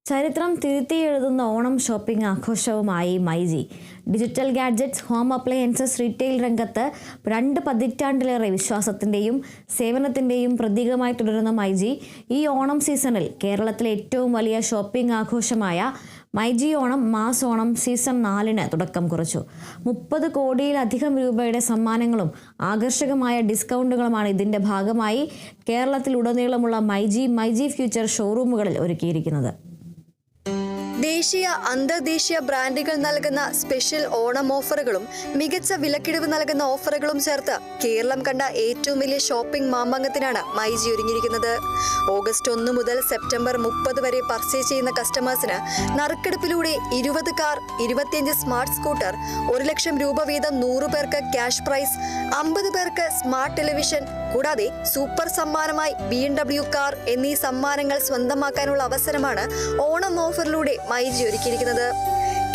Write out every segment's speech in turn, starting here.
ചരിത്രം തിരുത്തി എഴുതുന്ന ഓണം ഷോപ്പിംഗ് ആഘോഷവുമായി myG. Digital gadgets, home appliances retail രംഗത്ത് 2 പതിറ്റാണ്ടിലേറെ വിശ്വാസത്തിൻ്റെയും സേവനത്തിൻ്റെയും പ്രതീകമായി തുടരുന്ന മൈജി ഈ ഓണം സീസണിൽ കേരളത്തിലെ ഏറ്റവും വലിയ ഷോപ്പിംഗ് ആഘോഷമായ മൈജി ഓണം മാസ് ഓണം സീസൺ 4-ന് തുടക്കം കുറിച്ചു. 30 കോടിയിലധികം രൂപയുടെ സമ്മാനങ്ങളും ആകർഷകമായ ഡിസ്കൗണ്ടുകളുമാണ് ഇതിൻ്റെ ഭാഗമായി കേരളത്തിലുടനീളമുള്ള മൈജി ഫ്യൂച്ചർ ഷോറൂമുകളിൽ ഒരുക്കിയിരിക്കുന്നത്. ദേശീയ അന്തർദേശീയ ബ്രാൻഡുകൾ നൽകുന്ന സ്പെഷ്യൽ ഓണം ഓഫറുകളും മികച്ച വിലക്കിഴിവ് നൽകുന്ന ഓഫറുകളും ചേർത്ത് കേരളം കണ്ട ഏറ്റവും വലിയ ഷോപ്പിംഗ് മാമാങ്കത്തിനാണ് മൈജി ഒരുങ്ങിയിരിക്കുന്നത്. ഓഗസ്റ്റ് 1 മുതൽ സെപ്റ്റംബർ 30 വരെ പർച്ചേസ് ചെയ്യുന്ന കസ്റ്റമേഴ്സിന് നറുക്കെടുപ്പിലൂടെ 20 കാർ, 25 സ്മാർട്ട് സ്കൂട്ടർ, 1 ലക്ഷം രൂപ വീതം 100 പേർക്ക് ക്യാഷ് പ്രൈസ്, 50 പേർക്ക് സ്മാർട്ട് ടെലിവിഷൻ, കൂടാതെ സൂപ്പർ സമ്മാനമായി BMW കാർ എന്നീ സമ്മാനങ്ങൾ സ്വന്തമാക്കാനുള്ള അവസരമാണ് ഓണം ഓഫറിലൂടെ മൈജി ഒരുക്കിയിരിക്കുന്നത്.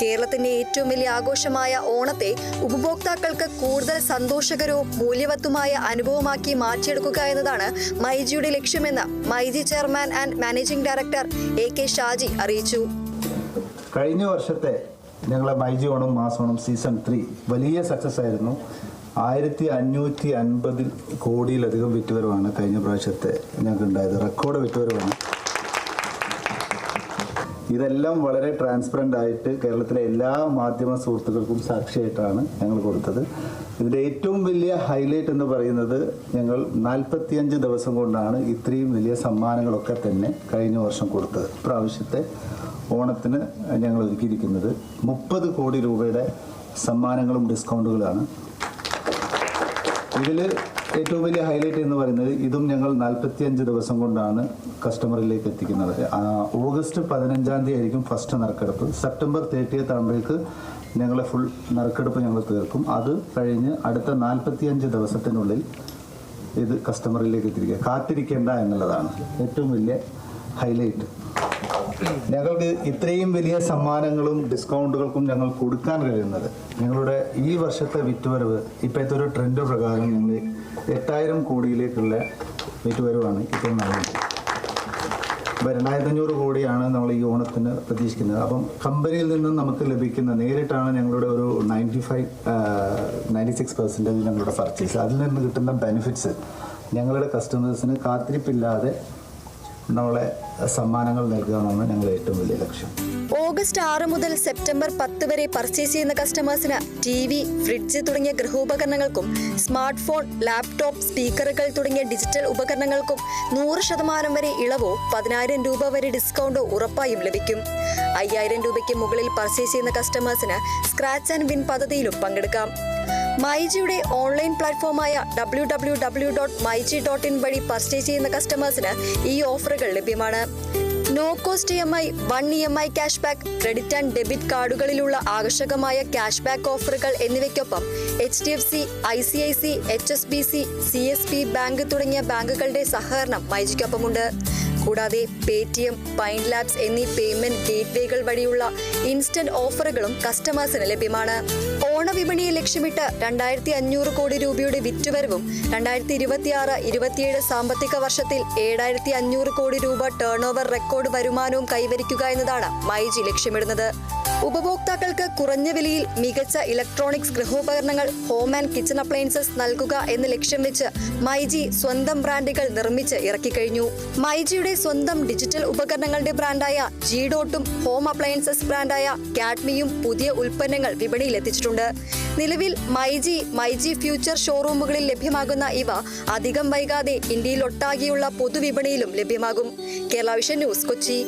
കേരളത്തിന്റെ ഏറ്റവും വലിയ ആഘോഷമായ ഓണത്തെ ഉപഭോക്താക്കൾക്ക് കൂടുതൽ സന്തോഷകരവും മൂല്യവത്തുമായ അനുഭവമാക്കി മാറ്റിയെടുക്കുക എന്നതാണ് മൈജിയുടെ ലക്ഷ്യമെന്ന് myG chairman and managing director AK Shaji അറിയിച്ചു. കഴിഞ്ഞ വർഷത്തെ ഞങ്ങളെ മൈജി ഓണം മാസ് ഓണം സീസൺ 3 വലിയ സക്സസ് ആയിരുന്നു. 1550 കോടിയിലധികം വിറ്റുവരവാണ് കഴിഞ്ഞ പ്രാവശ്യത്തെ ഞങ്ങൾക്ക് ഉണ്ടായത്. റെക്കോർഡ് വിറ്റുവരവാണ്. ഇതെല്ലാം വളരെ ട്രാൻസ്പെറൻ്റ് ആയിട്ട് കേരളത്തിലെ എല്ലാ മാധ്യമ സുഹൃത്തുക്കൾക്കും സാക്ഷിയായിട്ടാണ് ഞങ്ങൾ കൊടുത്തത്. ഇതിൻ്റെ ഏറ്റവും വലിയ ഹൈലൈറ്റ് എന്ന് പറയുന്നത് ഞങ്ങൾ 45 ദിവസം കൊണ്ടാണ് ഇത്രയും വലിയ സമ്മാനങ്ങളൊക്കെ തന്നെ കഴിഞ്ഞ വർഷം കൊടുത്തത്. പ്രാവശ്യത്തെ ഓണത്തിന് ഞങ്ങൾ ഒരുക്കിയിരിക്കുന്നത് 30 കോടി രൂപയുടെ സമ്മാനങ്ങളും ഡിസ്കൗണ്ടുകളാണ്. ഇതിൽ ഏറ്റവും വലിയ ഹൈലൈറ്റ് എന്ന് പറയുന്നത് ഇതും ഞങ്ങൾ 45 ദിവസം കൊണ്ടാണ് കസ്റ്റമറിലേക്ക് എത്തിക്കുന്നത്. ഓഗസ്റ്റ് 15-ാം തീയതി ആയിരിക്കും ഫസ്റ്റ് നറുക്കെടുപ്പ്. സെപ്റ്റംബർ 30 ആകുമ്പോഴേക്ക് ഞങ്ങളെ ഫുൾ നറുക്കെടുപ്പ് ഞങ്ങൾ തീർക്കും. അത് കഴിഞ്ഞ് അടുത്ത 45 ദിവസത്തിനുള്ളിൽ ഇത് കസ്റ്റമറിലേക്ക് എത്തിക്കുക. കാത്തിരിക്കേണ്ട എന്നുള്ളതാണ് ഏറ്റവും വലിയ ഹൈലൈറ്റ്. ഞങ്ങൾക്ക് ഇത്രയും വലിയ സമ്മാനങ്ങളും ഡിസ്കൗണ്ടുകൾക്കും ഞങ്ങൾ കൊടുക്കാൻ കഴിയുന്നത് ഞങ്ങളുടെ ഈ വർഷത്തെ വിറ്റുവരവ് ഇപ്പോഴത്തെ ഒരു ട്രെൻഡ് പ്രകാരം ഞങ്ങൾ 8000 കോടിയിലേക്കുള്ള വിറ്റുവരവാണ് ഇപ്പോൾ നൽകുന്നത്. അപ്പോൾ 2500 കോടിയാണ് നമ്മൾ ഈ ഓണത്തിന് പ്രതീക്ഷിക്കുന്നത്. അപ്പം കമ്പനിയിൽ നിന്നും നമുക്ക് ലഭിക്കുന്ന നേരിട്ടാണ് ഞങ്ങളുടെ ഒരു 96% ഞങ്ങളുടെ പർച്ചേസ്. അതിൽ നിന്ന് കിട്ടുന്ന ബെനിഫിറ്റ്സ് ഞങ്ങളുടെ കസ്റ്റമേഴ്സിന് കാത്തിരിപ്പില്ലാതെ നമ്മളെ സമ്മാനങ്ങൾ നൽകുക എന്നാണ് ഞങ്ങളുടെ ഏറ്റവും വലിയ ലക്ഷ്യം. ഓഗസ്റ്റ് 6 മുതൽ സെപ്റ്റംബർ 10 വരെ പർച്ചേസ് ചെയ്യുന്ന കസ്റ്റമേഴ്സിന് TV, ഫ്രിഡ്ജ് തുടങ്ങിയ ഗൃഹോപകരണങ്ങൾക്കും സ്മാർട്ട് ഫോൺ, ലാപ്ടോപ്പ്, സ്പീക്കറുകൾ തുടങ്ങിയ ഡിജിറ്റൽ ഉപകരണങ്ങൾക്കും 100% വരെ ഇളവോ 10000 രൂപ വരെ ഡിസ്കൗണ്ടോ ഉറപ്പായും ലഭിക്കും. 5000 രൂപയ്ക്ക് മുകളിൽ പർച്ചേസ് ചെയ്യുന്ന കസ്റ്റമേഴ്സിന് സ്ക്രാച്ച് ആൻഡ് വിൻ പദ്ധതിയിലും പങ്കെടുക്കാം. മൈജിയുടെ ഓൺലൈൻ പ്ലാറ്റ്ഫോമായ www.myji.in വഴി പർച്ചേസ് ചെയ്യുന്ന കസ്റ്റമേഴ്സിന് ഈ ഓഫറുകൾ ലഭ്യമാണ്. No cost EMI, 1 EMI cash back, credit and debit കാർഡുകളിലുള്ള ആകർഷകമായ ക്യാഷ് ബാക്ക് ഓഫറുകൾ എന്നിവയ്ക്കൊപ്പം HDFC, ICIC, HSBC, CSB bank തുടങ്ങിയ ബാങ്കുകളുടെ സഹകരണം മൈജിക്കൊപ്പമുണ്ട്. കൂടാതെ പേടിഎം, പൈൻ ലാബ്സ് എന്നീ പേയ്മെന്റ് ഗേറ്റ്വേകൾ വഴിയുള്ള ഇൻസ്റ്റന്റ് ഓഫറുകളും കസ്റ്റമേഴ്സിന് ലഭ്യമാണ്. ഓണവിപണിയെ ലക്ഷ്യമിട്ട് 2500 കോടി രൂപയുടെ വിറ്റുവരവും 2026-27 സാമ്പത്തിക വർഷത്തിൽ 7500 കോടി രൂപ ടേൺ ഓവർ റെക്കോർഡ് വരുമാനവും കൈവരിക്കുക എന്നതാണ് മൈജി ലക്ഷ്യമിടുന്നത്. ഉപഭോക്താക്കൾക്ക് കുറഞ്ഞ വിലയിൽ മികച്ച ഇലക്ട്രോണിക്സ് ഗൃഹോപകരണങ്ങൾ, ഹോം ആൻഡ് കിച്ചൺ അപ്ലയൻസസ് നൽകുക എന്ന ലക്ഷ്യം വെച്ച് മൈജി സ്വന്തം ബ്രാൻഡുകൾ നിർമ്മിച്ച് ഇറക്കിക്കഴിഞ്ഞു. മൈജിയുടെ സ്വന്തം ഡിജിറ്റൽ ഉപകരണങ്ങളുടെ ബ്രാൻഡായ G.ഉം ഹോം അപ്ലയൻസസ് ബ്രാൻഡായ കാഡ്മിയും പുതിയ ഉൽപ്പന്നങ്ങൾ വിപണിയിൽ എത്തിച്ചിട്ടുണ്ട്. നിലവിൽ മൈജി ഫ്യൂച്ചർ ഷോറൂമുകളിൽ ലഭ്യമാകുന്ന ഇവ അധികം വൈകാതെ ഇന്ത്യയിലൊട്ടാകെയുള്ള പൊതുവിപണിയിലും ലഭ്യമാകും. Kerala vision news, Kochi.